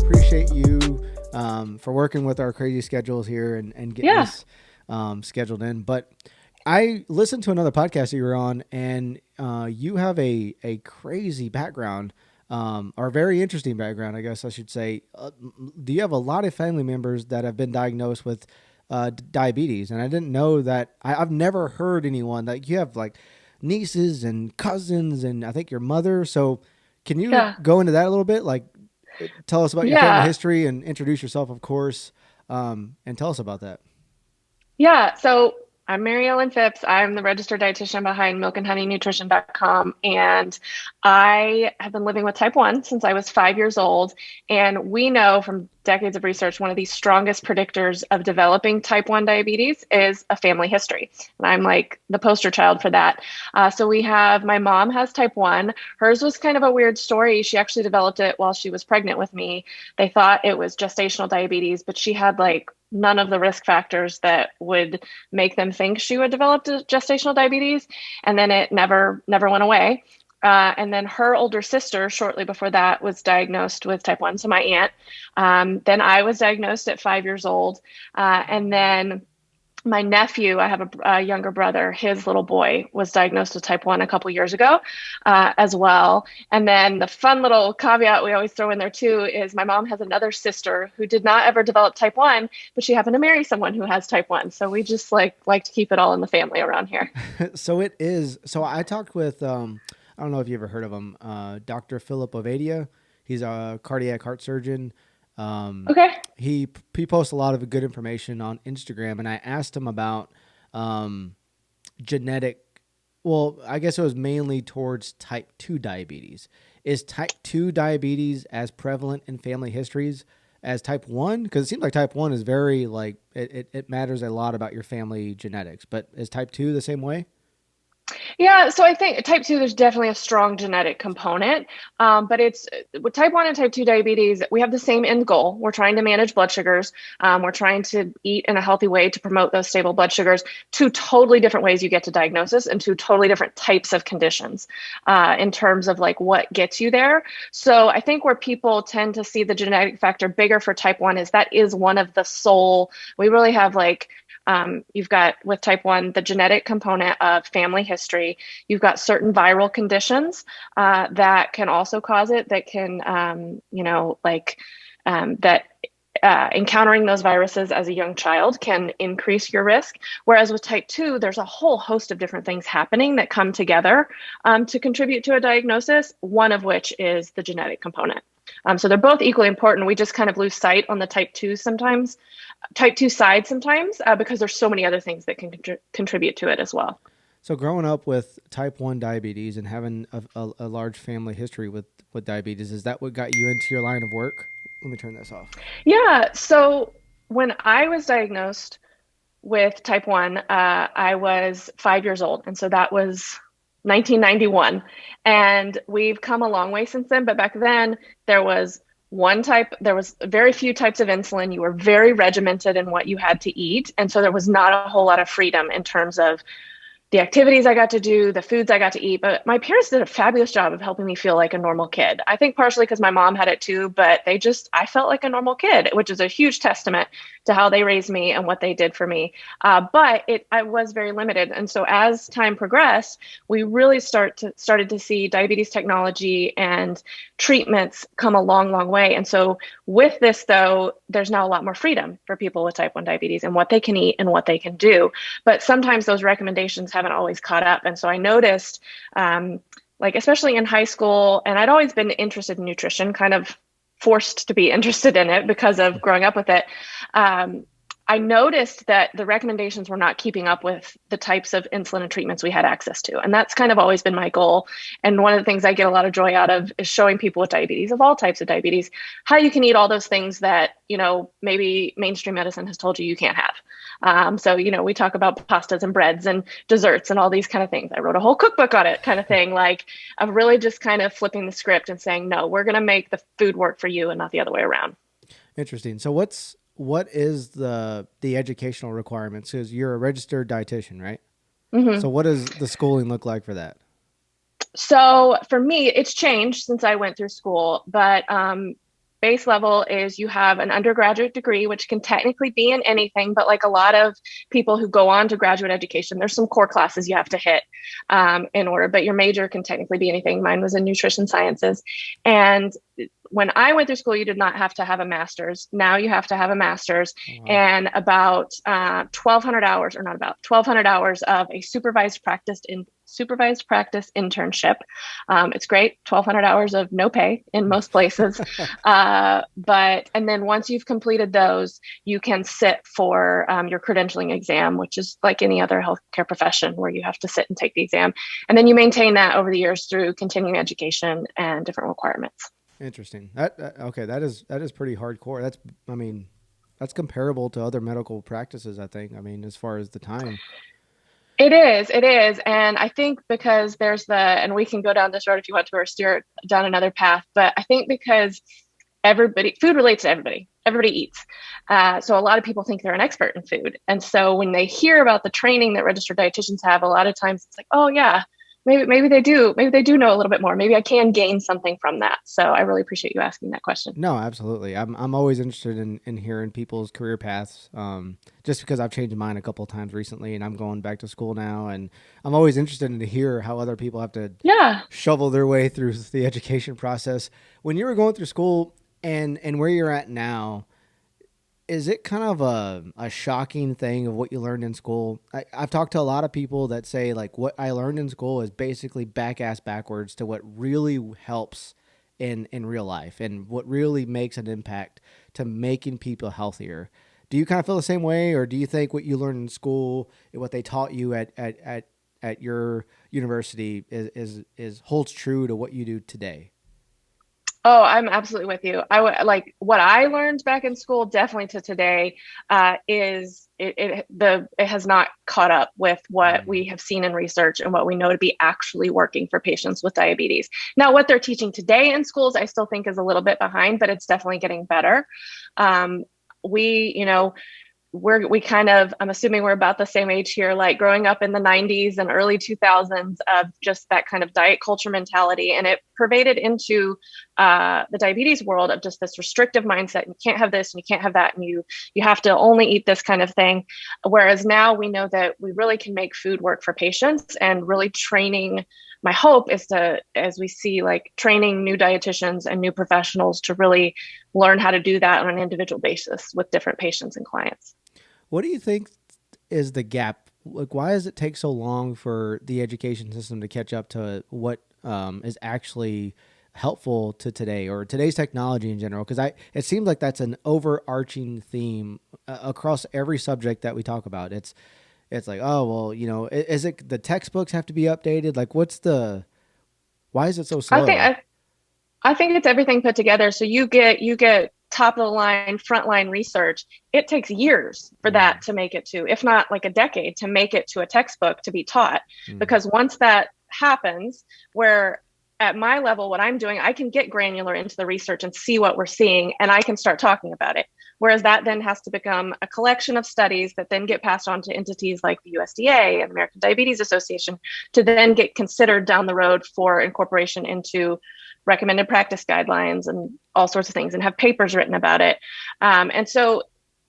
appreciate you for working with our crazy schedules here and getting Yeah. this scheduled in. But I listened to another podcast that you were on, and you have a crazy background, or a very interesting background, I guess I should say. Do you have a lot of family members that have been diagnosed with diabetes? And I didn't know that. I've never heard anyone that you have like nieces and cousins, and I think your mother. So, can you Yeah. go into that a little bit? Like, tell us about your family Yeah. history and introduce yourself, of course, and tell us about that. Yeah. So I'm Mary Ellen Phipps. I'm the registered dietitian behind milkandhoneynutrition.com. And I have been living with type 1 since I was 5 years old. And we know from decades of research, one of the strongest predictors of developing type 1 diabetes is a family history. And I'm like the poster child for that. So we have my mom has type 1. Hers was kind of a weird story. She actually developed it while she was pregnant with me. They thought it was gestational diabetes, but she had like none of the risk factors that would make them think she would develop gestational diabetes, and then it never went away. And then her older sister, shortly before that, was diagnosed with type 1. So my aunt. Then I was diagnosed at 5 years old. And then my nephew, I have a younger brother, his little boy was diagnosed with type 1 a couple years ago as well. And then the fun little caveat we always throw in there too is my mom has another sister who did not ever develop type 1, but she happened to marry someone who has type 1. So we just like to keep it all in the family around here. So it is. So I talked with I don't know if you ever heard of him, Dr. Philip Ovadia. He's a cardiac heart surgeon. Um, Okay. he posts a lot of good information on Instagram, and I asked him about um, genetic. Well, I guess it was mainly towards type 2 diabetes. Is type 2 diabetes as prevalent in family histories as type 1? Because it seems like type 1 is very, like, it matters a lot about your family genetics. But is type 2 the same way? Yeah, so I think type 2, there's definitely a strong genetic component. But it's with type 1 and type 2 diabetes, we have the same end goal. We're trying to manage blood sugars. We're trying to eat in a healthy way to promote those stable blood sugars. Two totally different ways you get to diagnosis and two totally different types of conditions in terms of like what gets you there. So I think where people tend to see the genetic factor bigger for type 1 is that is one of the sole, we really have like you've got with type 1 the genetic component of family history. You've got certain viral conditions that can also cause it, that can, that encountering those viruses as a young child can increase your risk. Whereas with type 2, there's a whole host of different things happening that come together to contribute to a diagnosis, one of which is the genetic component. So they're both equally important. We just kind of lose sight on the type 2 side sometimes because there's so many other things that can contribute to it as well. So growing up with type 1 diabetes and having a large family history with diabetes, is that what got you into your line of work? Let me turn this off. Yeah. So when I was diagnosed with type 1, I was 5 years old. And so that was 1991. And we've come a long way since then. But back then, there was there was very few types of insulin. You were very regimented in what you had to eat. And so there was not a whole lot of freedom in terms of the activities I got to do, the foods I got to eat. But my parents did a fabulous job of helping me feel like a normal kid. I think partially because my mom had it too, but I felt like a normal kid, which is a huge testament to how they raised me and what they did for me. I was very limited. And so as time progressed, we really started to see diabetes technology and treatments come a long, long way. And so with this, though, there's now a lot more freedom for people with type 1 diabetes and what they can eat and what they can do. But sometimes those recommendations haven't always caught up. And so I noticed, like, especially in high school, and I'd always been interested in nutrition, kind of forced to be interested in it because of growing up with it. I noticed that the recommendations were not keeping up with the types of insulin and treatments we had access to. And that's kind of always been my goal. And one of the things I get a lot of joy out of is showing people with diabetes, of all types of diabetes, how you can eat all those things that, maybe mainstream medicine has told you you can't have. We talk about pastas and breads and desserts and all these kind of things. I wrote a whole cookbook on it, kind of thing, like of really just kind of flipping the script and saying, no, we're going to make the food work for you and not the other way around. Interesting. So what is the educational requirements? Because you're a registered dietitian, right? hmm So what does the schooling look like for that? So for me, it's changed since I went through school, but base level is you have an undergraduate degree, which can technically be in anything, but like a lot of people who go on to graduate education, there's some core classes you have to hit in order, but your major can technically be anything. Mine was in nutrition sciences. And when I went through school, you did not have to have a master's. Now you have to have a master's Oh, wow. and about 1,200 hours, or not about 1,200 hours of a supervised practice internship. It's great, 1,200 hours of no pay in most places. But and then once you've completed those, you can sit for your credentialing exam, which is like any other healthcare profession where you have to sit and take the exam. And then you maintain that over the years through continuing education and different requirements. Interesting. Okay, that is pretty hardcore. I mean, that's comparable to other medical practices, I think. I mean, as far as the time. It is. And I think because and we can go down this road if you want to, or steer down another path, but I think because food relates to everybody. Everybody eats. So a lot of people think they're an expert in food. And so when they hear about the training that registered dietitians have, a lot of times it's like, oh yeah, maybe they do. Maybe they do know a little bit more. Maybe I can gain something from that. So I really appreciate you asking that question. No, absolutely. I'm always interested in hearing people's career paths. Just because I've changed mine a couple of times recently, and I'm going back to school now, and I'm always interested in to hear how other people have to Yeah. shovel their way through the education process. When you were going through school and where you're at now, is it kind of a shocking thing of what you learned in school? I've talked to a lot of people that say like what I learned in school is basically back ass backwards to what really helps in real life and what really makes an impact to making people healthier. Do you kind of feel the same way, or do you think what you learned in school and what they taught you at your university is holds true to what you do today? Oh, I'm absolutely with you. I would like what I learned back in school, definitely to today, is it has not caught up with what Mm. we have seen in research and what we know to be actually working for patients with diabetes. Now, what they're teaching today in schools, I still think is a little bit behind, but it's definitely getting better. Um, we kind of, I'm assuming we're about the same age here, like growing up in the 90s and early 2000s of just that kind of diet culture mentality, and it pervaded into the diabetes world of just this restrictive mindset. You can't have this and you can't have that, and you have to only eat this kind of thing. Whereas now we know that we really can make food work for patients, and really training, my hope is to, as we see, like training new dietitians and new professionals to really learn how to do that on an individual basis with different patients and clients. What do you think is the gap? Like, why does it take so long for the education system to catch up to what is actually helpful to today or today's technology in general? Because it seems like that's an overarching theme across every subject that we talk about. It's like, oh well, is it the textbooks have to be updated? Like, why is it so I think slow? I, I think it's everything put together. So you get top of the line, frontline research. It takes years for Mm, that to make it to, if not like a decade, to make it to a textbook to be taught. mm, Because once that happens, where at my level, what I'm doing, I can get granular into the research and see what we're seeing, and I can start talking about it. Whereas that then has to become a collection of studies that then get passed on to entities like the USDA and the American Diabetes Association to then get considered down the road for incorporation into recommended practice guidelines and all sorts of things, and have papers written about it. And so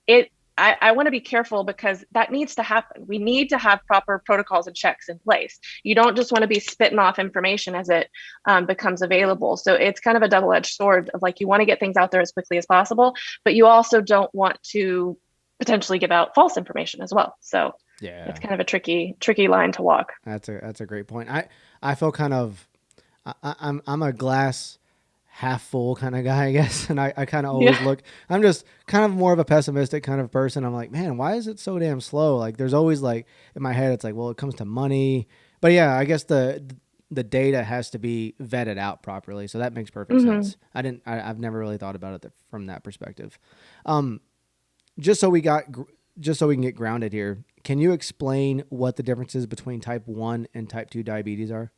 it I want to be careful because that needs to happen. We need to have proper protocols and checks in place. You don't just want to be spitting off information as it becomes available. So it's kind of a double-edged sword of like, you want to get things out there as quickly as possible, but you also don't want to potentially give out false information as well. So it's yeah, kind of a tricky line to walk. that's a great point. I feel kind of I'm a glass half full kind of guy, I guess. And I kind of always Yeah. look, I'm just kind of more of a pessimistic kind of person. I'm like, man, why is it so damn slow? Like there's always like in my head, it's like, well, it comes to money, but yeah, I guess the data has to be vetted out properly. So that makes perfect Mm-hmm. sense. I've never really thought about it from that perspective. Um, just so we got, just so we can get grounded here, can you explain what the differences between type 1 and type 2 diabetes are?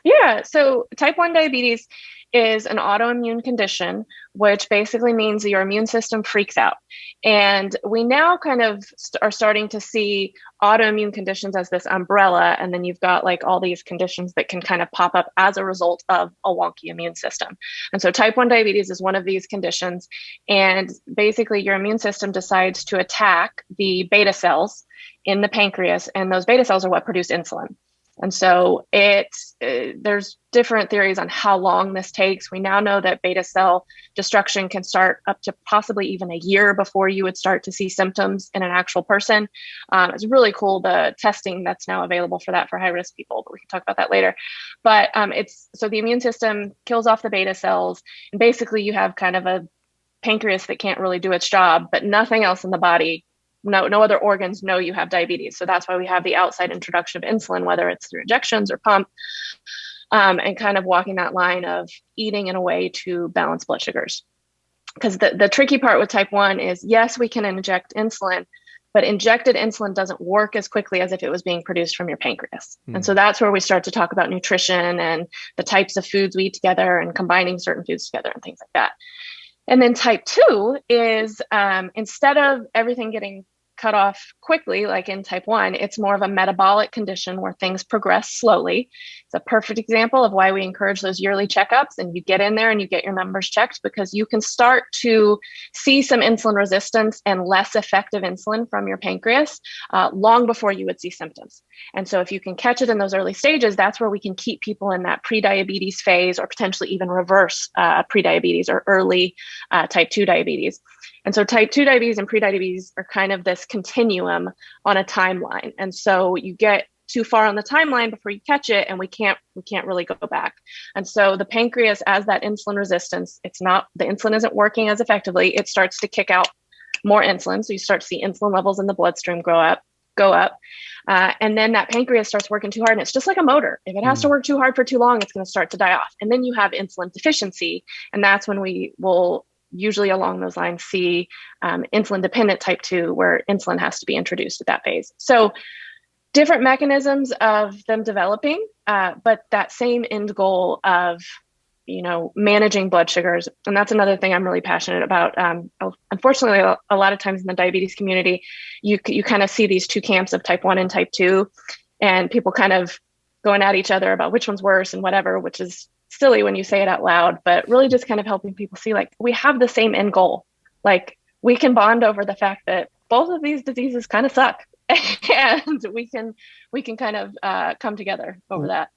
Yeah, so type 1 diabetes is an autoimmune condition, which basically means your immune system freaks out. And we now kind of are starting to see autoimmune conditions as this umbrella. And then you've got like all these conditions that can kind of pop up as a result of a wonky immune system. And so type 1 diabetes is one of these conditions. And basically, your immune system decides to attack the beta cells in the pancreas. And those beta cells are what produce insulin. And so there's different theories on how long this takes. We now know that beta cell destruction can start up to possibly even a year before you would start to see symptoms in an actual person. It's really cool, the testing that's now available for that for high risk people, but we can talk about that later. But it's so the immune system kills off the beta cells, and basically you have kind of a pancreas that can't really do its job, but nothing else in the body, no other organs know you have diabetes. So that's why we have the outside introduction of insulin, whether it's through injections or pump, and kind of walking that line of eating in a way to balance blood sugars. Because the tricky part with type 1 is, yes, we can inject insulin, but injected insulin doesn't work as quickly as if it was being produced from your pancreas. And so that's where we start to talk about nutrition and the types of foods we eat together and combining certain foods together and things like that. And then type 2 is instead of everything getting cut off quickly, like in type 1, it's more of a metabolic condition where things progress slowly. It's a perfect example of why we encourage those yearly checkups, and you get in there and you get your numbers checked, because you can start to see some insulin resistance and less effective insulin from your pancreas long before you would see symptoms. And so if you can catch it in those early stages, that's where we can keep people in that pre-diabetes phase, or potentially even reverse pre-diabetes or early type 2 diabetes. And so type 2 diabetes and prediabetes are kind of this continuum on a timeline. And so you get too far on the timeline before you catch it, and we can't really go back. And so the pancreas, as that insulin resistance, the insulin isn't working as effectively, it starts to kick out more insulin. So you start to see insulin levels in the bloodstream go up. And then that pancreas starts working too hard, and it's just like a motor. If it has to work too hard for too long, it's going to start to die off. And then you have insulin deficiency, and that's when we will usually along those lines see insulin dependent type 2, where insulin has to be introduced at that phase. So different mechanisms of them developing, but that same end goal of managing blood sugars. And that's another thing I'm really passionate about. Unfortunately, a lot of times in the diabetes community, you kind of see these two camps of type 1 and type 2, and people kind of going at each other about which one's worse and whatever, which is silly when you say it out loud, but really just kind of helping people see, like, we have the same end goal. Like, we can bond over the fact that both of these diseases kind of suck, and we can kind of come together over that.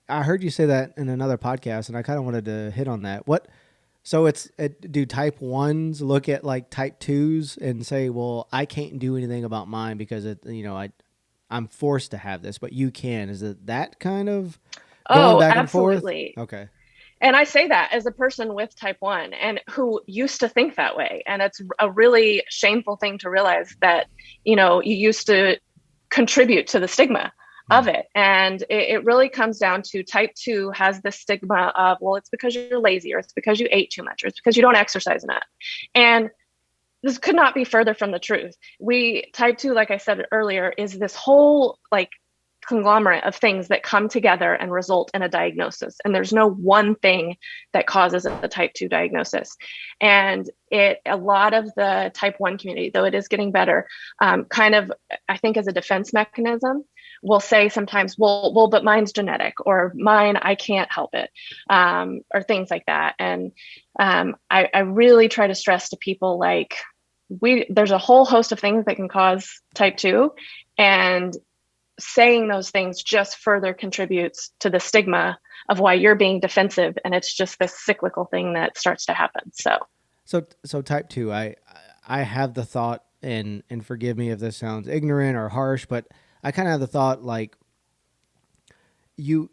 I heard you say that in another podcast, and I kind of wanted to hit on that. Do type 1s look at like type 2s and say, well, I can't do anything about mine because I'm forced to have this, but you can? Is it that kind of going Oh, back and forth? absolutely. Okay. And I say that as a person with type 1 and who used to think that way. And it's a really shameful thing to realize that, you used to contribute to the stigma of it. And it really comes down to type 2 has the stigma of, well, it's because you're lazy, or it's because you ate too much, or it's because you don't exercise enough. And this could not be further from the truth. Type 2, like I said earlier, is this whole like conglomerate of things that come together and result in a diagnosis. And there's no one thing that causes a type 2 diagnosis. And a lot of the type 1 community, though it is getting better, kind of, I think, as a defense mechanism, will say sometimes, well, but mine's genetic, or mine, I can't help it, or things like that. And I really try to stress to people, like, there's a whole host of things that can cause type 2, and saying those things just further contributes to the stigma of why you're being defensive, and it's just this cyclical thing that starts to happen. So type 2, I have the thought, and forgive me if this sounds ignorant or harsh, but I kind of have the thought, like, you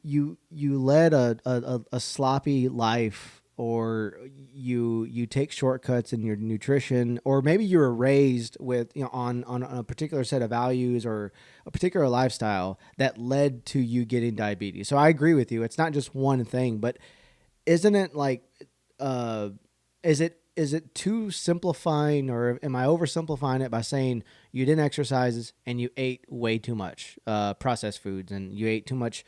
led a sloppy life, or you take shortcuts in your nutrition, or maybe you were raised with on a particular set of values or a particular lifestyle that led to you getting diabetes. So I agree with you. It's not just one thing, but isn't it like is it too simplifying, or am I oversimplifying it by saying you didn't exercise and you ate way too much processed foods, and you ate too much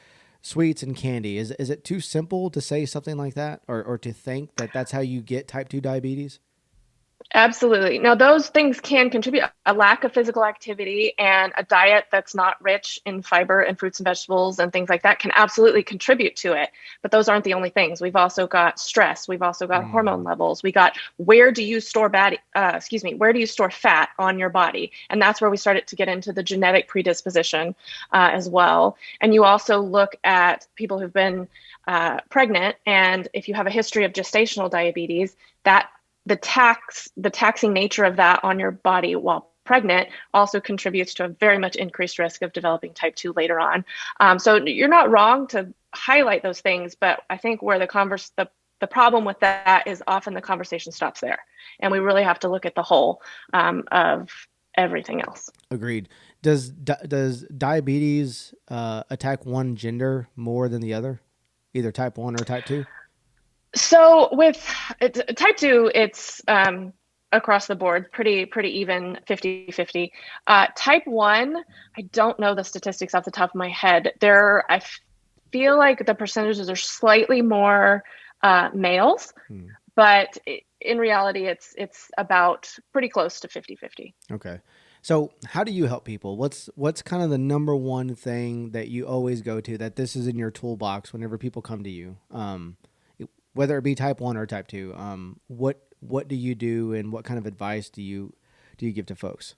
sweets and candy. Is it too simple to say something like that, or to think that that's how you get type 2 diabetes? Absolutely. Now, those things can contribute. A lack of physical activity and a diet that's not rich in fiber and fruits and vegetables and things like that can absolutely contribute to it. But those aren't the only things. We've also got stress. We've also got hormone Mm. levels. We got where do you store where do you store fat on your body? And that's where we started to get into the genetic predisposition as well. And you also look at people who've been pregnant, and if you have a history of gestational diabetes, that the taxing nature of that on your body while pregnant also contributes to a very much increased risk of developing type 2 later on. So you're not wrong to highlight those things, but I think where the problem with that is often the conversation stops there, and we really have to look at the whole of everything else. Agreed. Does diabetes attack one gender more than the other, either type 1 or type 2? So with type 2, it's across the board, pretty even 50-50. Type 1, I don't know the statistics off the top of my head. I feel like the percentages are slightly more males, Hmm. but in reality, it's about pretty close to 50-50. Okay. So, how do you help people? What's kind of the number one thing that you always go to, that this is in your toolbox whenever people come to you? Whether it be type 1 or type 2. What do you do, and what kind of advice do you give to folks?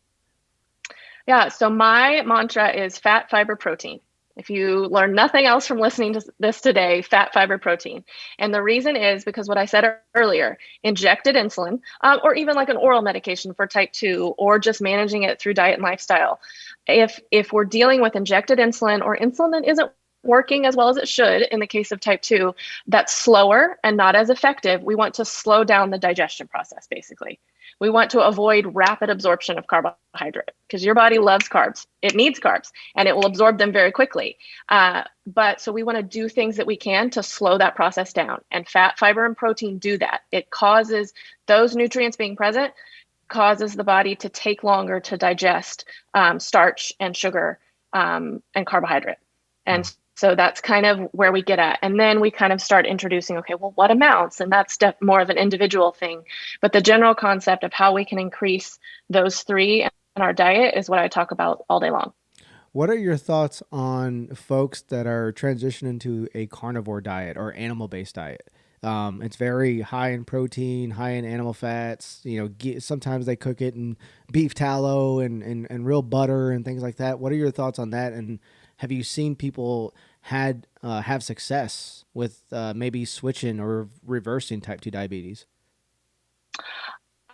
Yeah, so my mantra is fat, fiber, protein. If you learn nothing else from listening to this today, fat, fiber, protein. And the reason is because what I said earlier, injected insulin, or even like an oral medication for type 2, or just managing it through diet and lifestyle. If we're dealing with injected insulin, or insulin that isn't working as well as it should in the case of type 2, that's slower and not as effective, we want to slow down the digestion process, basically. We want to avoid rapid absorption of carbohydrate because your body loves carbs. It needs carbs and it will absorb them very quickly. But so we want to do things that we can to slow that process down. And fat, fiber, and protein do that. It causes those nutrients being present, causes the body to take longer to digest starch and sugar and carbohydrate. And so that's kind of where we get at. And then we kind of start introducing, okay, well, what amounts? And that's more of an individual thing. But the general concept of how we can increase those three in our diet is what I talk about all day long. What are your thoughts on folks that are transitioning to a carnivore diet or animal based diet? It's very high in protein, high in animal fats. Sometimes they cook it in beef tallow and real butter and things like that. What are your thoughts on that? And have you seen people have success with maybe switching or reversing type 2 diabetes?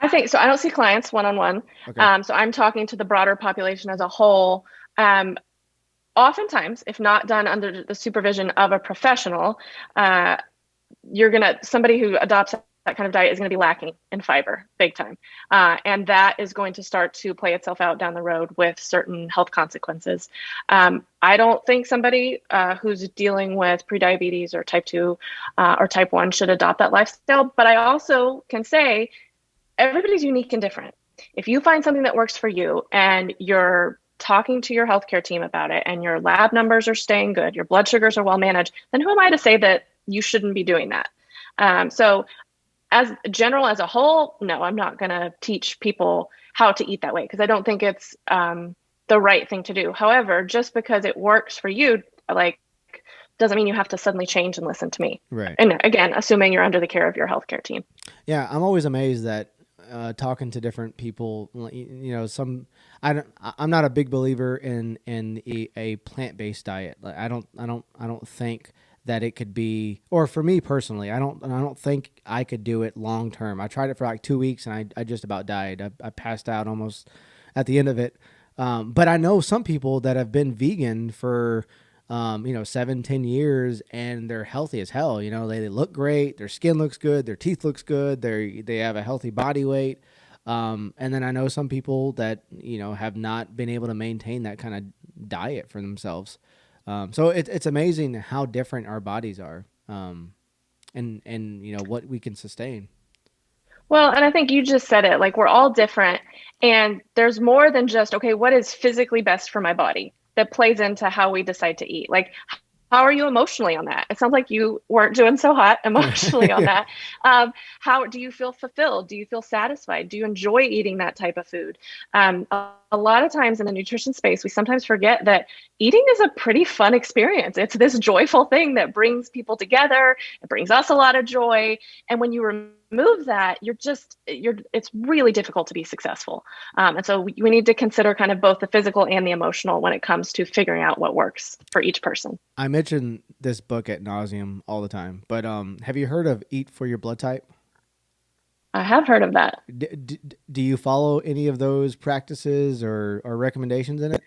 I think so. I don't see clients one on one. Okay. So I'm talking to the broader population as a whole. Um, Oftentimes, if not done under the supervision of a professional, uh, somebody who adopts that kind of diet is going to be lacking in fiber big time. And that is going to start to play itself out down the road with certain health consequences. I don't think somebody who's dealing with prediabetes or type 2 or type 1 should adopt that lifestyle. But I also can say everybody's unique and different. If you find something that works for you and you're talking to your healthcare team about it and your lab numbers are staying good, your blood sugars are well managed, then who am I to say that you shouldn't be doing that? So as general as a whole, no, I'm not going to teach people how to eat that way because I don't think it's the right thing to do. However, just because it works for you, like, doesn't mean you have to suddenly change and listen to me. Right. And again, assuming you're under the care of your healthcare team. Yeah, I'm always amazed that talking to different people, some I'm not a big believer in a plant based diet. Like I don't think that it could be, or for me personally, I don't think I could do it long term. I tried it for like 2 weeks and I just about died. I passed out almost at the end of it. But I know some people that have been vegan for 7-10 years, and they're healthy as hell. They look great, their skin looks good, their teeth looks good, they have a healthy body weight. And then I know some people that have not been able to maintain that kind of diet for themselves. So it's amazing how different our bodies are, and what we can sustain. Well, and I think you just said it, like we're all different and there's more than just, okay, what is physically best for my body that plays into how we decide to eat. Like How are you emotionally on that? It sounds like you weren't doing so hot emotionally on Yeah. that. How do you feel fulfilled? Do you feel satisfied? Do you enjoy eating that type of food? A lot of times in the nutrition space, we sometimes forget that eating is a pretty fun experience. It's this joyful thing that brings people together. It brings us a lot of joy. And when you remove that, it's really difficult to be successful. And so we need to consider kind of both the physical and the emotional when it comes to figuring out what works for each person. I mention this book at nauseum all the time, but have you heard of Eat for Your Blood Type? I have heard of that. Do you follow any of those practices or recommendations in it?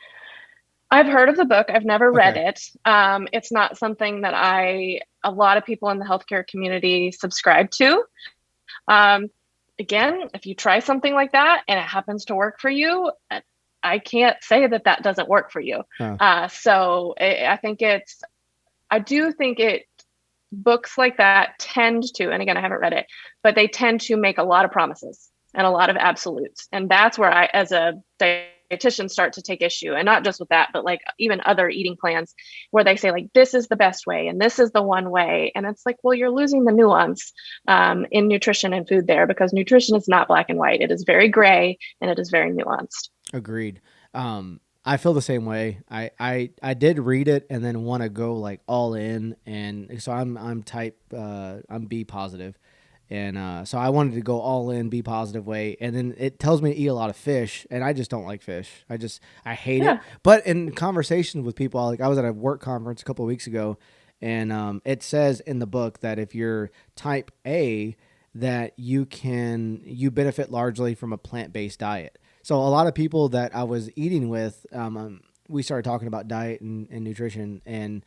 I've heard of the book. I've never read Okay. it. It's not something that a lot of people in the healthcare community subscribe to. Um, Again, if you try something like that and it happens to work for you, I can't say that that doesn't work for you. Huh. I think I do think books like that tend to, and again, I haven't read it, but they tend to make a lot of promises and a lot of absolutes. And that's where I, as a dietitian, start to take issue. And not just with that, but like even other eating plans where they say, like, this is the best way and this is the one way. And it's like, well, you're losing the nuance in nutrition and food there, because nutrition is not black and white. It is very gray and it is very nuanced. Agreed. I feel the same way. I did read it and then want to go like all in, and so I'm type I'm B positive, and so I wanted to go all in B positive way, and then it tells me to eat a lot of fish, and I just don't like fish. I hate it. Yeah. But in conversations with people, like I was at a work conference a couple of weeks ago, and it says in the book that if you're type A, that you benefit largely from a plant based diet. So a lot of people that I was eating with, we started talking about diet and nutrition, and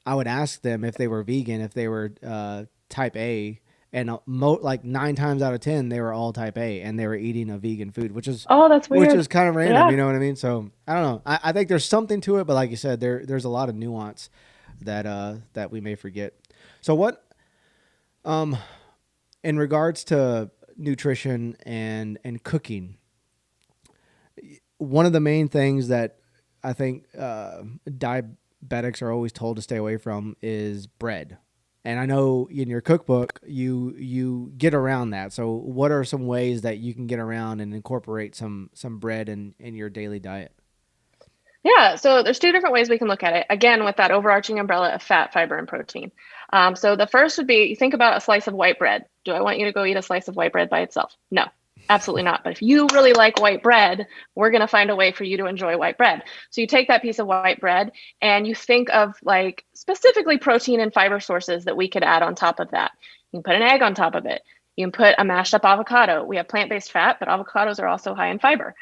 I would ask them if they were vegan, if they were type A, and like 9 times out of 10 they were all type A, and they were eating a vegan food, Oh, that's which weird. is kind of random, Yeah. you know what I mean? So I don't know. I think there's something to it, but like you said, there's a lot of nuance that we may forget. So what um in regards to nutrition and cooking, one of the main things that I think diabetics are always told to stay away from is bread. And I know in your cookbook you get around that. So what are some ways that you can get around and incorporate some bread in your daily diet? Yeah, so there's two different ways we can look at it. Again, with that overarching umbrella of fat, fiber, and protein. So the first would be, you think about a slice of white bread. Do I want you to go eat a slice of white bread by itself? No, absolutely not. But if you really like white bread, we're going to find a way for you to enjoy white bread. So you take that piece of white bread and you think of like specifically protein and fiber sources that we could add on top of that. You can put an egg on top of it. You can put a mashed up avocado. We have plant-based fat, but avocados are also high in fiber.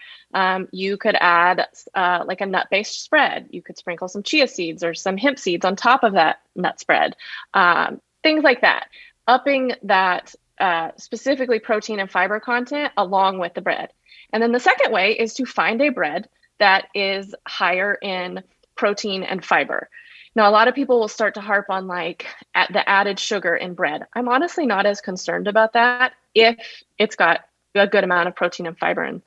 You could add like a nut-based spread. You could sprinkle some chia seeds or some hemp seeds on top of that nut spread. Things like that. Upping that specifically protein and fiber content along with the bread. And then the second way is to find a bread that is higher in protein and fiber. Now, a lot of people will start to harp on like at the added sugar in bread. I'm honestly not as concerned about that if it's got a good amount of protein and fiber in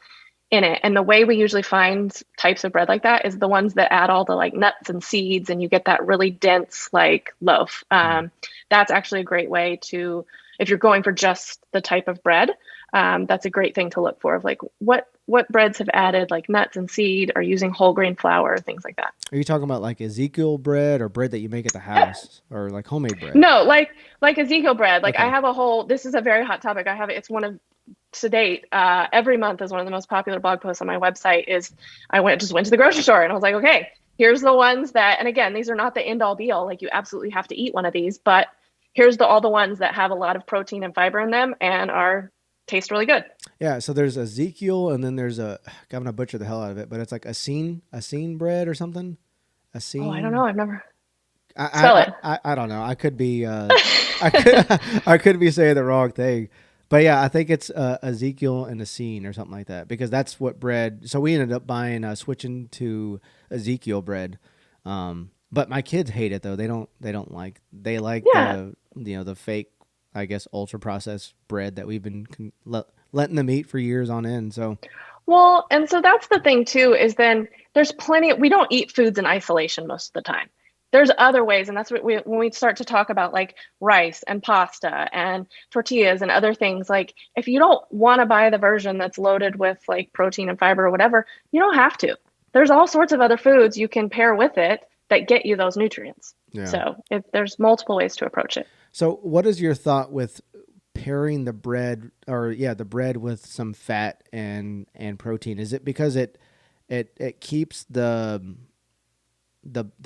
it. And the way we usually find types of bread like that is the ones that add all the like nuts and seeds, and you get that really dense like loaf. That's actually a great way to, if you're going for just the type of bread, that's a great thing to look for. Of like what breads have added like nuts and seed, or using whole grain flour, things like that. Are you talking about like Ezekiel bread or bread that you make at the Yep. house or like homemade bread? No, like Ezekiel bread. Like I Okay. have a whole. This is a very hot topic. I have it. It's one of to date. Every month is one of the most popular blog posts on my website. Is I went to the grocery store and I was like, okay, here's the ones that. And again, these are not the end all be all. Like you absolutely have to eat one of these, but here's all the ones that have a lot of protein and fiber in them and are taste really good. Yeah, so there's Ezekiel, and then there's I'm gonna butcher the hell out of it, but it's like a scene bread or something. A Oh, I don't know. scene. I've never spell it. I don't know. I could be I could I could be saying the wrong thing, but yeah, I think it's Ezekiel and a scene or something like that, because that's what bread. So we ended up buying switching to Ezekiel bread. But my kids hate it though. They like Yeah. the fake, I guess, ultra processed bread that we've been letting them eat for years on end. So Well, and so that's the thing too, is then there's plenty we don't eat foods in isolation most of the time. there's other ways, and that's what we when we start to talk about like rice and pasta and tortillas and other things. Like if you don't want to buy the version that's loaded with like protein and fiber or whatever, you don't have to. There's all sorts of other foods you can pair with it that get you those nutrients. Yeah. So there's multiple ways to approach it. So, what is your thought with pairing the bread, or yeah, the bread with some fat and protein? Is it because it keeps the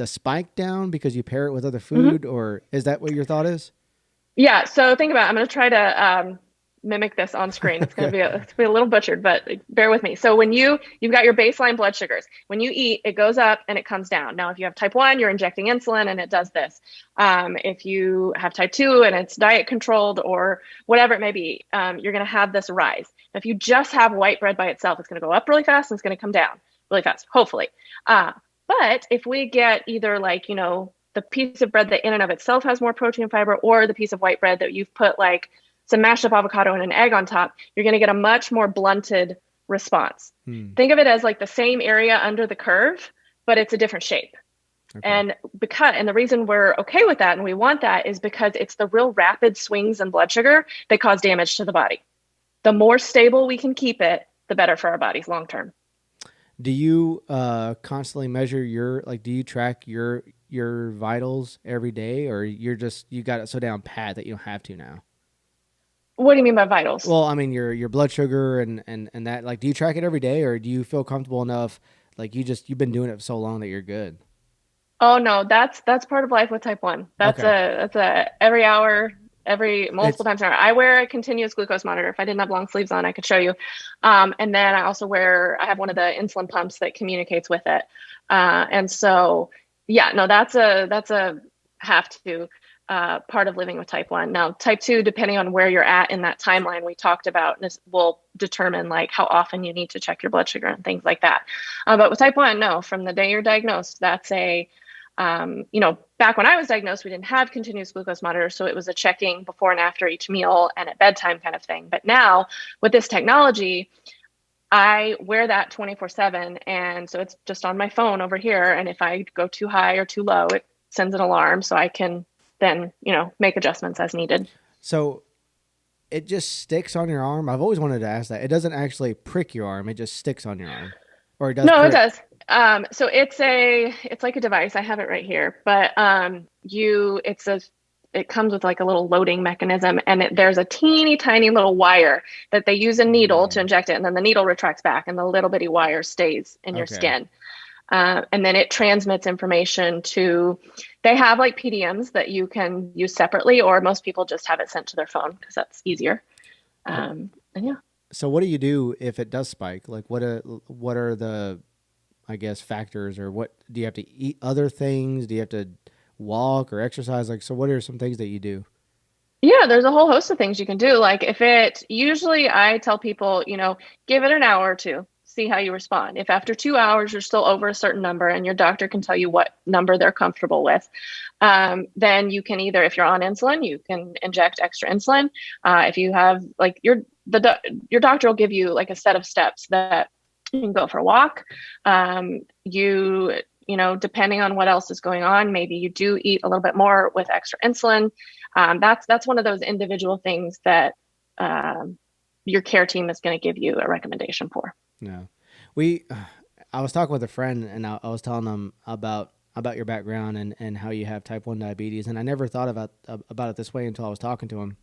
spike down because you pair it with other Mhm. food, or is that what your thought is? Yeah, so think about it. I'm going to try to mimic this on screen. It's going to Okay. be it's gonna be a little butchered, but bear with me. So when you've got your baseline blood sugars, when you eat, it goes up and it comes down. Now, if you have type 1, you're injecting insulin and it does this. If you have type 2 and it's diet controlled or whatever it may be, you're going to have this rise. If you just have white bread by itself, it's going to go up really fast and it's going to come down really fast, hopefully. Uh, but if we get either like, the piece of bread that in and of itself has more protein and fiber, or the piece of white bread that you've put like some mashed up avocado and an egg on top, you're going to get a much more blunted response. Hmm. Think of it as like the same area under the curve, but it's a different shape. Okay. And the reason we're okay with that and we want that is because it's the real rapid swings in blood sugar that cause damage to the body. The more stable we can keep it, the better for our bodies long term. Do you constantly measure do you track your vitals every day, or you got it so down pat that you don't have to now? What do you mean by vitals? Well, I mean your blood sugar and that, like, do you track it every day, or do you feel comfortable enough, like you've been doing it for so long that you're good? Oh no, that's part of life with type 1. Okay. That's a every hour, every multiple It's times an hour. I wear a continuous glucose monitor. If I didn't have long sleeves on, I could show you. And then I have one of the insulin pumps that communicates with it. And so yeah, no, that's a have to part of living with type 1. Now, type 2, depending on where you're at in that timeline we talked about, this will determine like how often you need to check your blood sugar and things like that. But with type 1, no, from the day you're diagnosed, that's back when I was diagnosed, we didn't have continuous glucose monitors. So it was a checking before and after each meal and at bedtime kind of thing. But now with this technology, I wear that 24/7. And so it's just on my phone over here. And if I go too high or too low, it sends an alarm so I can then, make adjustments as needed. so it just sticks on your arm. I've always wanted to ask that. It doesn't actually prick your arm; it just sticks on your arm, or it does No, it prick. does. So it's like a device. I have it right here, but it comes with like a little loading mechanism, and there's a teeny tiny little wire that they use a needle to Mm, inject it, and then the needle retracts back, and the little bitty wire stays in your okay. skin. And then it transmits information to. They have like PDMs that you can use separately, or most people just have it sent to their phone because that's easier. And yeah. So what do you do if it does spike? Like what are the, I guess, factors, or what do you have to eat other things? Do you have to walk or exercise? Like, so what are some things that you do? Yeah, there's a whole host of things you can do. Like usually I tell people, give it an hour or two, see how you respond. If after 2 hours you're still over a certain number and your doctor can tell you what number they're comfortable with, then you can either, if you're on insulin, you can inject extra insulin. If you have like your doctor will give you like a set of steps that you can go for a walk. Depending on what else is going on, maybe you do eat a little bit more with extra insulin. That's one of those individual things that your care team is going to give you a recommendation for. No, we. I was talking with a friend, and I was telling them about your background and how you have type 1 diabetes, and I never thought about it this way until I was talking to him.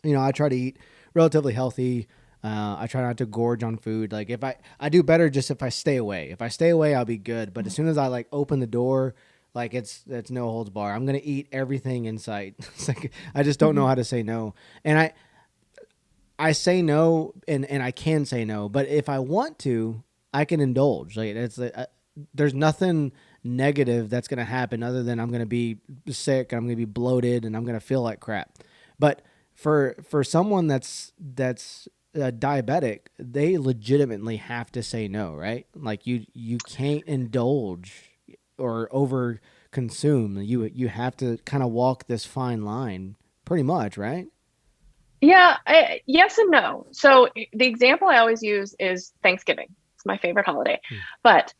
I try to eat relatively healthy. I try not to gorge on food. Like, if I do better just if I stay away. If I stay away, I'll be good. But as soon as I like open the door, like it's no holds bar. I'm gonna eat everything in sight. It's like I just don't know Mhm. how to say no. And I say no, and I can say no. But if I want to, I can indulge. Like, there's nothing negative that's gonna happen other than I'm gonna be sick. I'm gonna be bloated, and I'm gonna feel like crap. But for someone that's diabetic, they legitimately have to say no, right? Like, you can't indulge or over consume. You have to kind of walk this fine line, pretty much, right? Yeah, yes and no. So the example I always use is Thanksgiving. It's my favorite holiday. Hmm. But,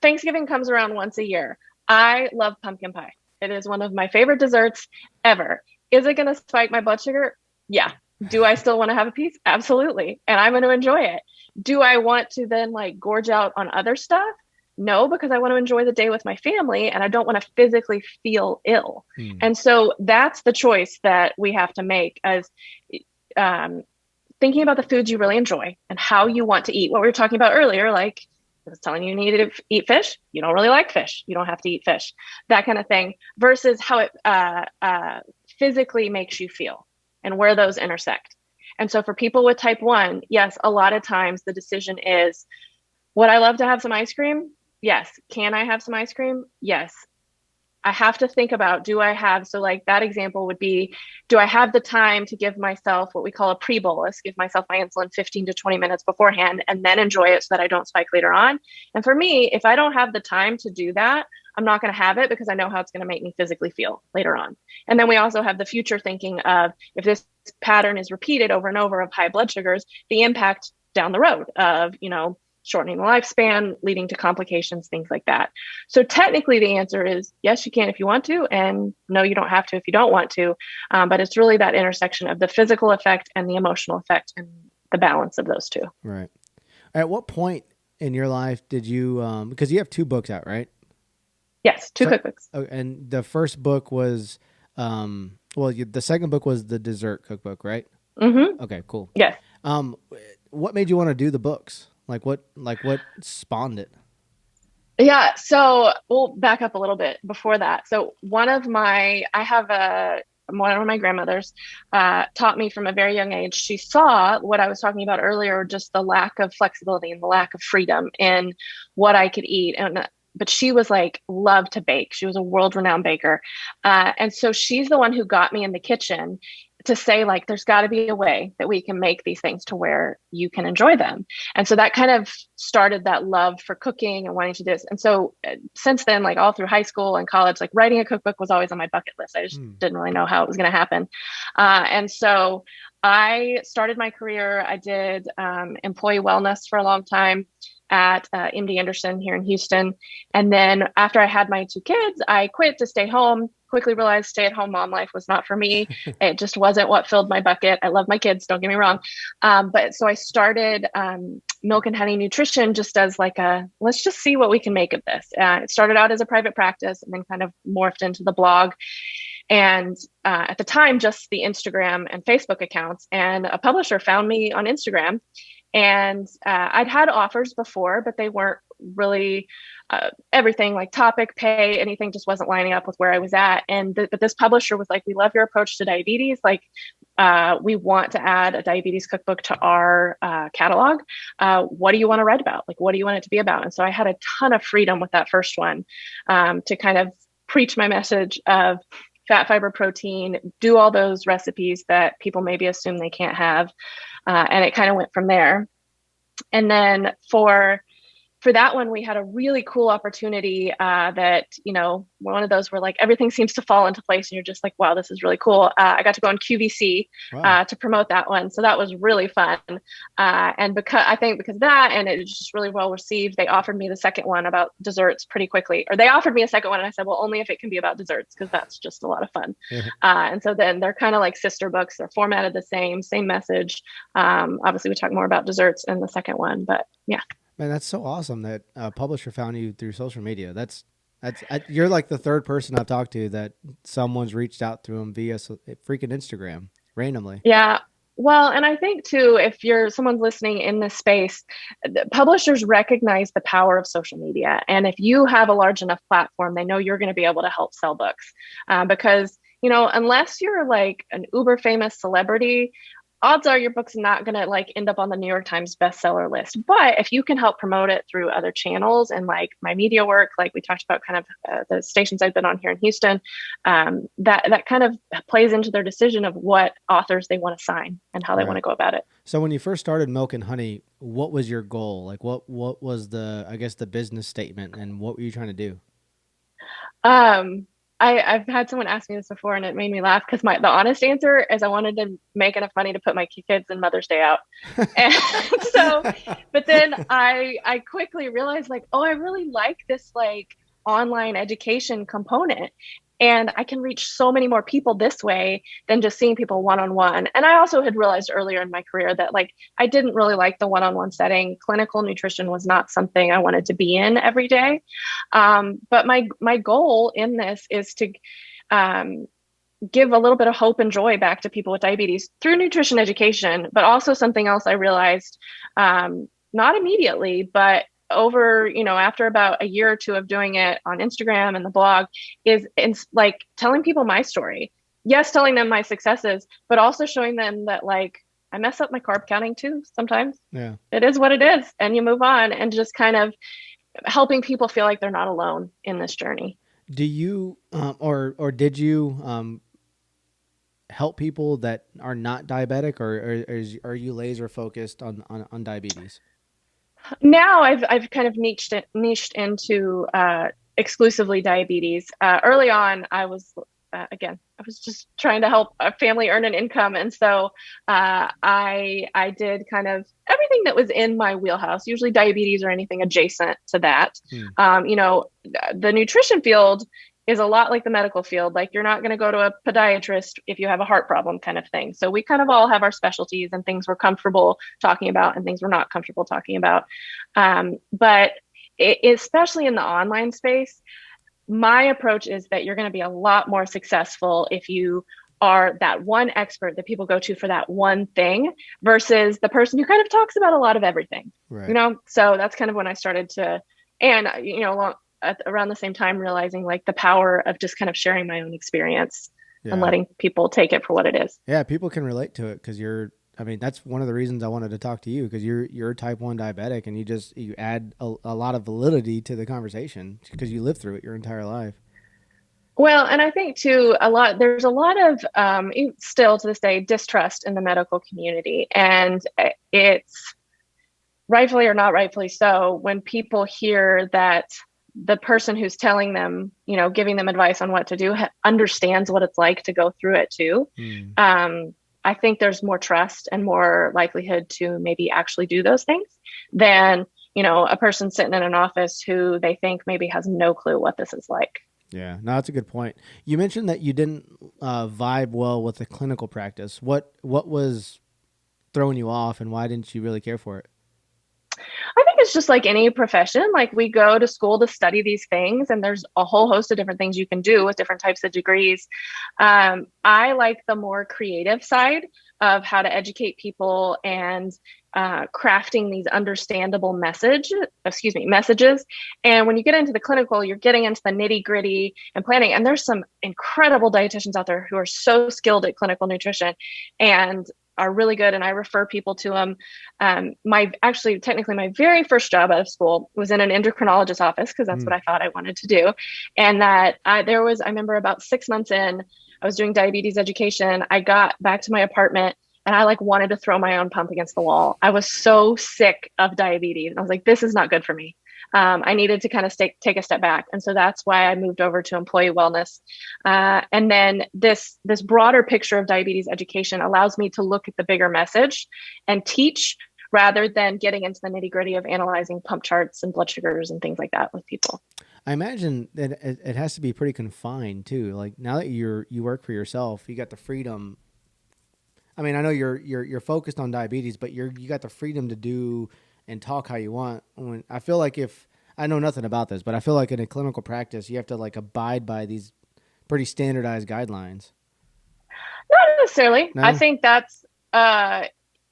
Thanksgiving comes around once a year. I love pumpkin pie. It is one of my favorite desserts ever. Is it going to spike my blood sugar? Yeah. Do I still want to have a piece? Absolutely. And I'm going to enjoy it. Do I want to then like gorge out on other stuff? No, because I want to enjoy the day with my family and I don't want to physically feel ill. Hmm. And so that's the choice that we have to make as um, thinking about the foods you really enjoy and how you want to eat. What we were talking about earlier, like I was telling you, you need to eat fish. You don't really like fish. You don't have to eat fish. That kind of thing. Versus how it physically makes you feel and where those intersect. And so for people with type one, yes, a lot of times the decision is, would I love to have some ice cream? Yes. Can I have some ice cream? Yes. I have to think about, do I have, so like that example would be, do I have the time to give myself what we call a pre-bolus, give myself my insulin 15 to 20 minutes beforehand and then enjoy it so that I don't spike later on? And for me, if I don't have the time to do that, I'm not going to have it because I know how it's going to make me physically feel later on. And then we also have the future thinking of if this pattern is repeated over and over of high blood sugars, the impact down the road of, shortening the lifespan, leading to complications, things like that. So technically, the answer is yes, you can if you want to, and no, you don't have to if you don't want to. But it's really that intersection of the physical effect and the emotional effect and the balance of those two. Right. At what point in your life did you, because you have two books out, right? Yes, two So, cookbooks. and the first book was, well, the second book was the dessert cookbook, right? Mm-hmm. Okay, cool. Yes. Um, what made you want to do the books? What spawned it? Yeah, so we'll back up a little bit before that. So I have one of my grandmothers taught me from a very young age. She saw what I was talking about earlier, just the lack of flexibility and the lack of freedom in what I could eat. But she was like, loved to bake. She was a world-renowned baker. And so she's the one who got me in the kitchen to say like there's got to be a way that we can make these things to where you can enjoy them. And so that kind of started that love for cooking and wanting to do this. And so since then, like all through high school and college, like writing a cookbook was always on my bucket list. I just Hmm. didn't really know how it was going to happen. And so I started my career. I did employee wellness for a long time at MD Anderson here in Houston. And then after I had my two kids, I quit to stay home. Quickly realized stay at home mom life was not for me. It just wasn't what filled my bucket. I love my kids, don't get me wrong. But so I started Milk and Honey Nutrition just as like let's just see what we can make of this. It started out as a private practice and then kind of morphed into the blog. And at the time, just the Instagram and Facebook accounts. And a publisher found me on Instagram. And I'd had offers before, but they weren't really everything like topic, pay, anything just wasn't lining up with where I was at. But this publisher was like, we love your approach to diabetes. Like, we want to add a diabetes cookbook to our catalog. What do you want to write about? Like, what do you want it to be about? And so I had a ton of freedom with that first one to kind of preach my message of fat, fiber, protein, do all those recipes that people maybe assume they can't have. And it kind of went from there. And then for that one, we had a really cool opportunity that, one of those where like everything seems to fall into place and you're just like, wow, this is really cool. I got to go on QVC Wow. to promote that one. So that was really fun. And because of that, and it was just really well received, they offered me the second one about desserts pretty quickly. Or they offered me a second one and I said, well, only if it can be about desserts because that's just a lot of fun. Yeah. And so then they're kind of like sister books. They're formatted the same message. Obviously, we talk more about desserts in the second one, but yeah. Man, that's so awesome that a publisher found you through social media. You're like the third person I've talked to that someone's reached out to them via freaking Instagram randomly. Yeah. Well, and I think too, if someone's listening in this space, publishers recognize the power of social media. And if you have a large enough platform, they know you're going to be able to help sell books. Because, unless you're like an uber famous celebrity, odds are your book's not going to like end up on the New York Times bestseller list. But if you can help promote it through other channels and like my media work, like we talked about kind of the stations I've been on here in Houston, that kind of plays into their decision of what authors they want to sign and how they want to go about it. So when you first started Milk and Honey, what was your goal? Like what was I guess the business statement and what were you trying to do? I've had someone ask me this before and it made me laugh because the honest answer is I wanted to make enough money to put my kids in Mother's Day out. And so, but then I quickly realized like, oh, I really like this like online education component. And I can reach so many more people this way than just seeing people one on one. And I also had realized earlier in my career that like I didn't really like the one on one setting. Clinical nutrition was not something I wanted to be in every day. But my goal in this is to um, give a little bit of hope and joy back to people with diabetes through nutrition education, but also something else I realized, not immediately, but over, after about a year or two of doing it on Instagram and the blog, is like telling people my story. Yes, telling them my successes, but also showing them that like I mess up my carb counting too sometimes. Yeah. It is what it is, and you move on, and just kind of helping people feel like they're not alone in this journey. Do you or did you help people that are not diabetic, or are you laser focused on diabetes? Now I've kind of niched into exclusively diabetes. Early on, I was again I was just trying to help a family earn an income, and so I did kind of everything that was in my wheelhouse, usually diabetes or anything adjacent to that. Hmm. The nutrition field is a lot like the medical field. Like you're not going to go to a podiatrist if you have a heart problem, kind of thing. So we kind of all have our specialties and things we're comfortable talking about and things we're not comfortable talking about. But especially in the online space, my approach is that you're going to be a lot more successful if you are that one expert that people go to for that one thing versus the person who kind of talks about a lot of everything. Right. So that's kind of when I started to, and around the same time realizing like the power of just kind of sharing my own experience and Yeah. letting people take it for what it is. Yeah, people can relate to it because I mean, that's one of the reasons I wanted to talk to you, because you're type 1 diabetic, and you add a lot of validity to the conversation because you lived through it your entire life. Well, and I think too, there's a lot of still to this day distrust in the medical community, and it's rightfully or not rightfully so when people hear that the person who's telling them, giving them advice on what to do, understands what it's like to go through it too. Hmm. I think there's more trust and more likelihood to maybe actually do those things than, a person sitting in an office who they think maybe has no clue what this is like. Yeah, no, that's a good point. You mentioned that you didn't vibe well with the clinical practice. What was throwing you off, and why didn't you really care for it? I think it's just like any profession. Like we go to school to study these things, and there's a whole host of different things you can do with different types of degrees. I like the more creative side of how to educate people and crafting these understandable messages. And when you get into the clinical, you're getting into the nitty gritty and planning. And there's some incredible dietitians out there who are so skilled at clinical nutrition and are really good, and I refer people to them. Technically my very first job out of school was in an endocrinologist office because that's Hmm. what I thought I wanted to do. And that I remember about 6 months in, I was doing diabetes education. I got back to my apartment and I like wanted to throw my own pump against the wall. I was so sick of diabetes. I was like, this is not good for me. I needed to kind of take a step back. And so that's why I moved over to employee wellness. And then this broader picture of diabetes education allows me to look at the bigger message and teach rather than getting into the nitty gritty of analyzing pump charts and blood sugars and things like that with people. I imagine that it has to be pretty confined too. Like now that you work for yourself, you got the freedom. I mean, I know you're focused on diabetes, but you got the freedom to do and talk how you want. When I feel like, if I know nothing about this, but I feel like in a clinical practice, you have to like abide by these pretty standardized guidelines. Not necessarily. I No. think that's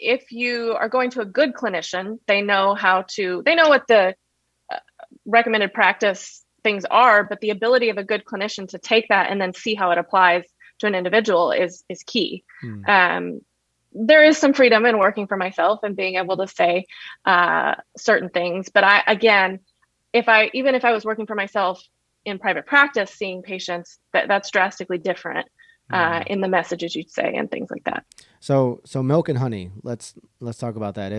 if you are going to a good clinician, they know what the recommended practice things are, but the ability of a good clinician to take that and then see how it applies to an individual is key. Hmm. Um, there is some freedom in working for myself and being able to say certain things, but even if I was working for myself in private practice, seeing patients, that's drastically different Hmm. in the messages you'd say and things like that. So milk and honey. Let's talk about that.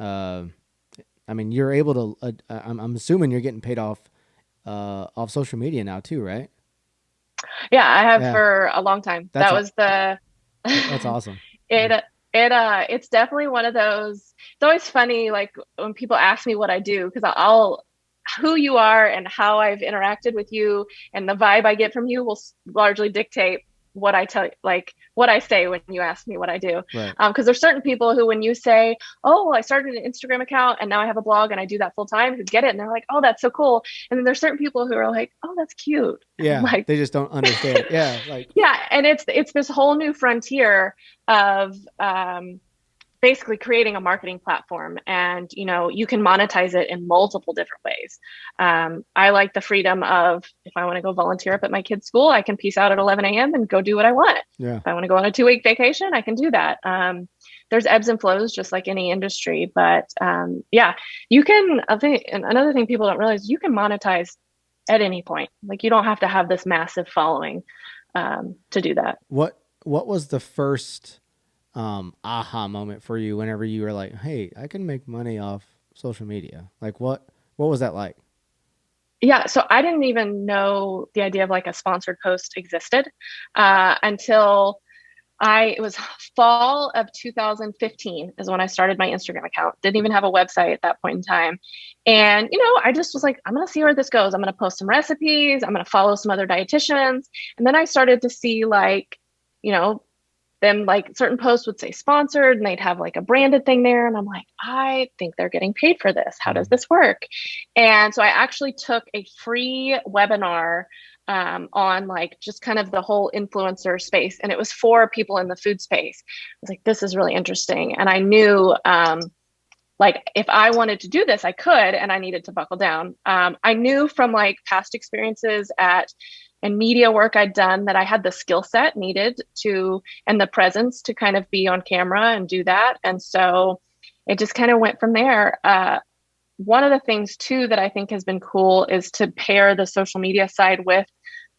I mean, you're able to. I'm assuming you're getting paid off social media now too, right? Yeah, I have Yeah, for a long time. that's That a, was the that's awesome. Yeah. it's definitely one of those. It's always funny like when people ask me what I do because I'll who you are and how I've interacted with you and the vibe I get from you will largely dictate what I tell you, like what I say when you ask me what I do. Right. Because there's certain people who, when you say, "Oh, well, I started an Instagram account and now I have a blog and I do that full time," who get it and they're like, "Oh, that's so cool." And then there's certain people who are like, "Oh, that's cute." And I'm Yeah. like, They just don't understand it. Yeah. Like, yeah, and it's this whole new frontier of basically creating a marketing platform, and you can monetize it in multiple different ways. I like the freedom of, if I want to go volunteer up at my kid's school, I can peace out at 11 a.m. and go do what I want. yeah. If I want to go on a 2 week vacation, I can do that. There's ebbs and flows just like any industry, but yeah, you can. I think another thing people don't realize, you can monetize at any point. Like, you don't have to have this massive following to do that. What was the first aha moment for you whenever you were like, "Hey, I can make money off social media"? Like, what was that like? Yeah, so I didn't even know the idea of like a sponsored post existed until it was fall of 2015 is when I started my Instagram account. Didn't even have a website at that point in time. And, I just was like, I'm going to see where this goes. I'm going to post some recipes. I'm going to follow some other dietitians. And then I started to see like, you know, them, like certain posts would say sponsored and they'd have like a branded thing there. And I'm like, I think they're getting paid for this. How does Mm. this work? And so I actually took a free webinar on like just kind of the whole influencer space. And it was for people in the food space. I was like, this is really interesting. And I knew like if I wanted to do this, I could, and I needed to buckle down. I knew from like past experiences and media work I'd done that I had the skill set needed to, and the presence to kind of be on camera and do that. And so it just kind of went from there. One of the things too that I think has been cool is to pair the social media side with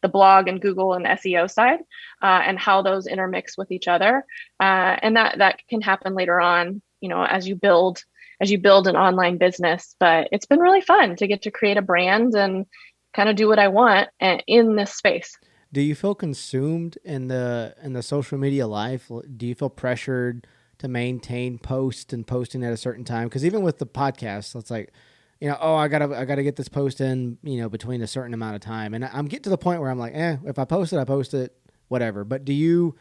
the blog and Google and SEO side, and how those intermix with each other. And that can happen later on, as you build an online business. But it's been really fun to get to create a brand and kind of do what I want in this space. Do you feel consumed in the social media life? Do you feel pressured to maintain posts and posting at a certain time? Because even with the podcast, it's like, oh, I gotta get this post in, between a certain amount of time, and I'm getting to the point where I'm like, if I post it, I post it, whatever. But do you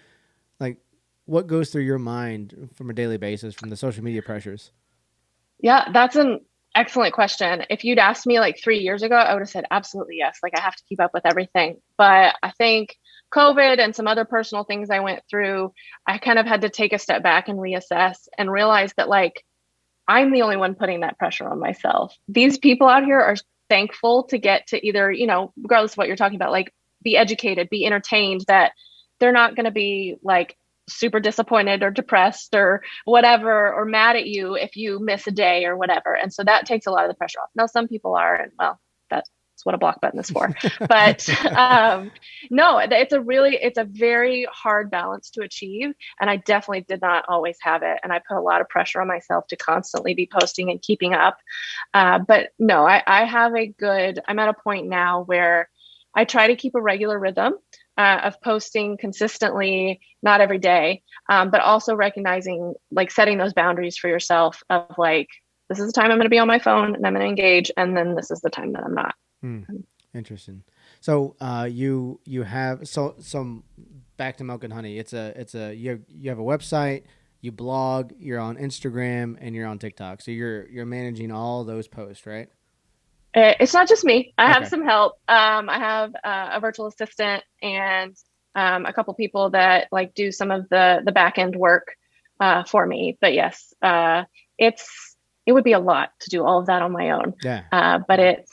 like what goes through your mind from a daily basis from the social media pressures? Yeah, that's an excellent question. If you'd asked me like 3 years ago, I would have said absolutely yes. Like, I have to keep up with everything. But I think COVID and some other personal things I went through, I kind of had to take a step back and reassess and realize that like I'm the only one putting that pressure on myself. These people out here are thankful to get to either, regardless of what you're talking about, like be educated, be entertained, that they're not going to be like super disappointed or depressed or whatever, or mad at you if you miss a day or whatever. And so that takes a lot of the pressure off. Now, some people are, and well, that's what a block button is for. But no, it's a very hard balance to achieve. And I definitely did not always have it. And I put a lot of pressure on myself to constantly be posting and keeping up. But no, I have I'm at a point now where I try to keep a regular rhythm of posting consistently, not every day, but also recognizing, like setting those boundaries for yourself of like, this is the time I'm going to be on my phone and I'm going to engage. And then this is the time that I'm not. Hmm. Interesting. So, you have some back to Milk and Honey. You have a website, you blog, you're on Instagram, and you're on TikTok. So you're managing all those posts, right? It's not just me. I have Okay. some help. I have a virtual assistant and a couple people that like do some of the back end work for me. But yes, it would be a lot to do all of that on my own. Yeah. But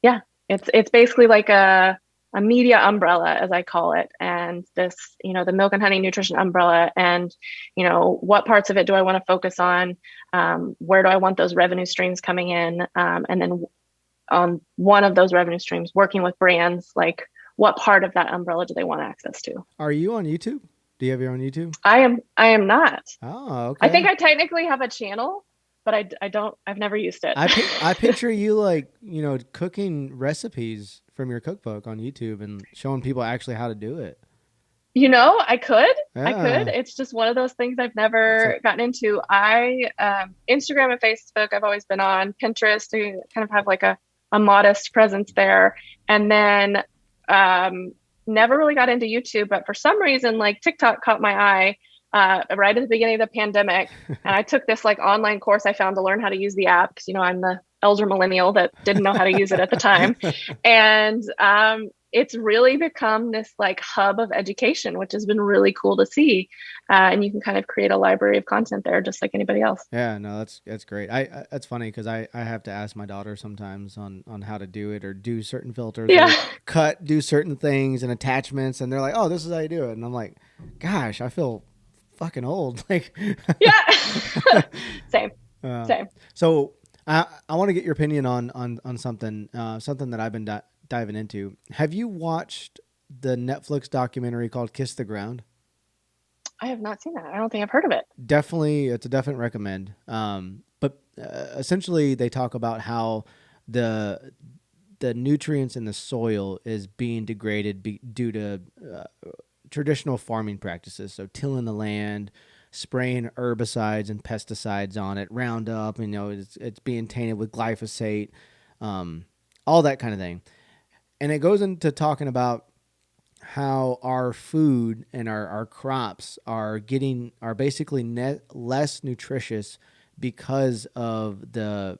yeah, it's basically like a media umbrella, as I call it, and this, the Milk and Honey Nutrition umbrella, and what parts of it do I want to focus on? Where do I want those revenue streams coming in? And then on one of those revenue streams, working with brands, like what part of that umbrella do they want access to? Are you on YouTube? Do you have your own YouTube? I am not. Oh, I think okay. I technically have a channel, but I don't. I've never used it. I picture you like, cooking recipes from your cookbook on YouTube and showing people actually how to do it. I could. I could. Yeah. It's just one of those things I've That's a never gotten into. Instagram and Facebook, I've always been on. Pinterest, to kind of have like a modest presence there. And then um, never really got into YouTube, but for some reason, like TikTok caught my eye right at the beginning of the pandemic. And I took this like online course I found to learn how to use the app because, I'm the elder millennial that didn't know how to use it at the time. And it's really become this like hub of education, which has been really cool to see. And you can kind of create a library of content there, just like anybody else. Yeah, no, that's great. I that's funny because I have to ask my daughter sometimes on how to do it or do certain filters Yeah, or do certain things and attachments, and they're like, "Oh, this is how you do it," and I'm like, "Gosh, I feel fucking old." Like, yeah. Same, uh, same. so I want to get your opinion on something something that I've been diving into. Have you watched the Netflix documentary called "Kiss the Ground"? I have not seen that. I don't think I've heard of it. Definitely, it's a definite recommend. But essentially, they talk about how the the nutrients in the soil is being degraded due to traditional farming practices. So tilling the land, spraying herbicides and pesticides on it, Roundup. It's being tainted with glyphosate, um, all that kind of thing. And it goes into talking about how our food and our crops are basically less nutritious because of the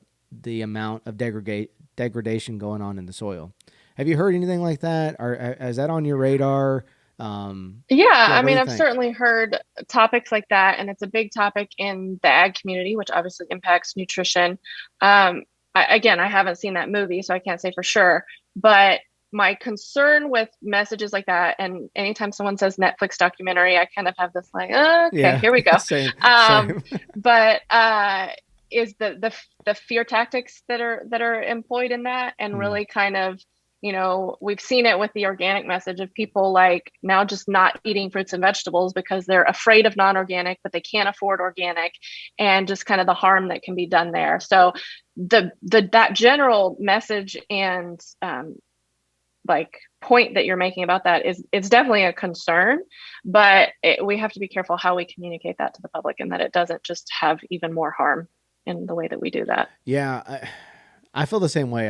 amount of degradation going on in the soil. Have you heard anything like that? Or is that on your radar? Yeah, Yeah, I what do mean, you I've think? certainly heard topics like that, and it's a big topic in the ag community, which obviously impacts nutrition. Again, I haven't seen that movie, so I can't say for sure. But my concern with messages like that, and anytime someone says Netflix documentary, I kind of have this like, okay, Yeah, here we go. same, Um, same. but is the fear tactics that are employed in that, and Mm, really kind of we've seen it with the organic message of people like now just not eating fruits and vegetables because they're afraid of non-organic, but they can't afford organic, and just kind of the harm that can be done there. So that general message and like point that you're making about that is it's definitely a concern, but we have to be careful how we communicate that to the public and that it doesn't just have even more harm in the way that we do that. yeah, I feel the same way.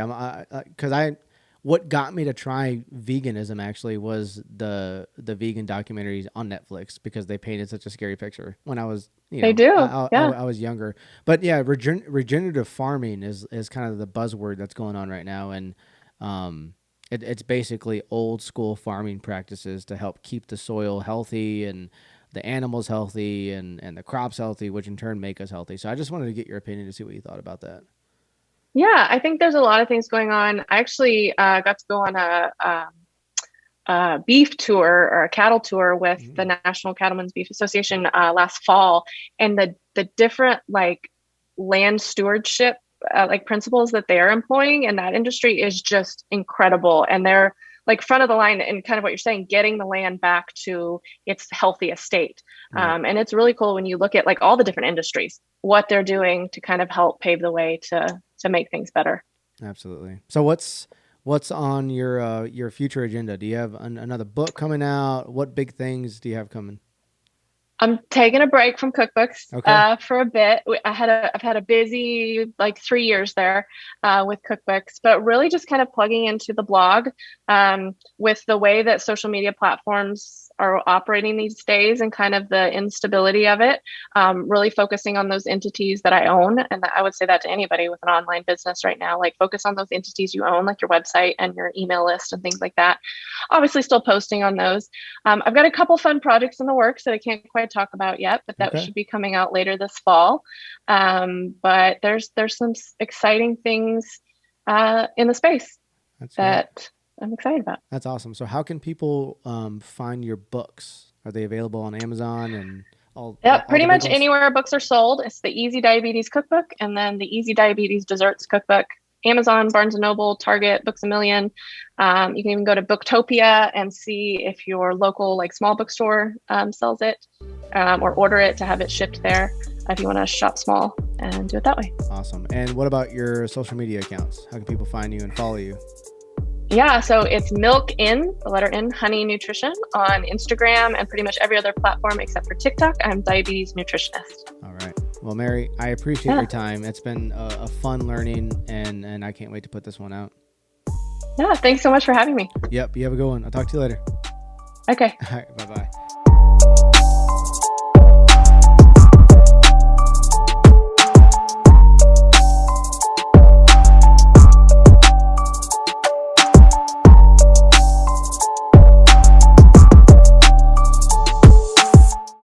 Because what got me to try veganism actually was the vegan documentaries on Netflix because they painted such a scary picture when I was They do, yeah. I was younger. But yeah, regenerative farming is kind of the buzzword that's going on right now, and it's basically old school farming practices to help keep the soil healthy and the animals healthy and the crops healthy, which in turn make us healthy. So I just wanted to get your opinion to see what you thought about that. Yeah, I think there's a lot of things going on. I actually got to go on a beef tour or a cattle tour with the Mm. National Cattlemen's Beef Association last fall, and the different like land stewardship like principles that they are employing in that industry is just incredible, and they're like front of the line and kind of what you're saying, getting the land back to its healthiest state. Right. And it's really cool when you look at like all the different industries, what they're doing to kind of help pave the way to make things better. Absolutely. So what's on your future agenda? Do you have another book coming out? What big things do you have coming? I'm taking a break from cookbooks Okay. for a bit. I've had a busy like 3 years there with cookbooks, but really just kind of plugging into the blog with the way that social media platforms are operating these days and kind of the instability of it. Really focusing on those entities that I own, and I would say that to anybody with an online business right now. Like focus on those entities you own, like your website and your email list and things like that. Obviously, still posting on those. I've got a couple fun projects in the works that I can't quite talk about yet, but that Okay. should be coming out later this fall. But there's some exciting things in the space That's great. that I'm excited about. That's awesome. So how can people find your books? Are they available on Amazon and Yep, all pretty the big much ones? anywhere books are sold. It's the Easy Diabetes Cookbook and then the Easy Diabetes Desserts Cookbook. Amazon, Barnes and Noble, Target, Books a Million. You can even go to Booktopia and see if your local like small bookstore sells it, or order it to have it shipped there if you want to shop small and do it that way. Awesome. And what about your social media accounts? How can people find you and follow you? Yeah, so it's Milk In, the letter N, Honey Nutrition on Instagram and pretty much every other platform except for TikTok. I'm diabetes nutritionist. All right. Well, Mary, I appreciate Yeah. your time. It's been a fun learning, and I can't wait to put this one out. Yeah, thanks so much for having me. Yep. You have a good one. I'll talk to you later. Okay. All right. Bye-bye.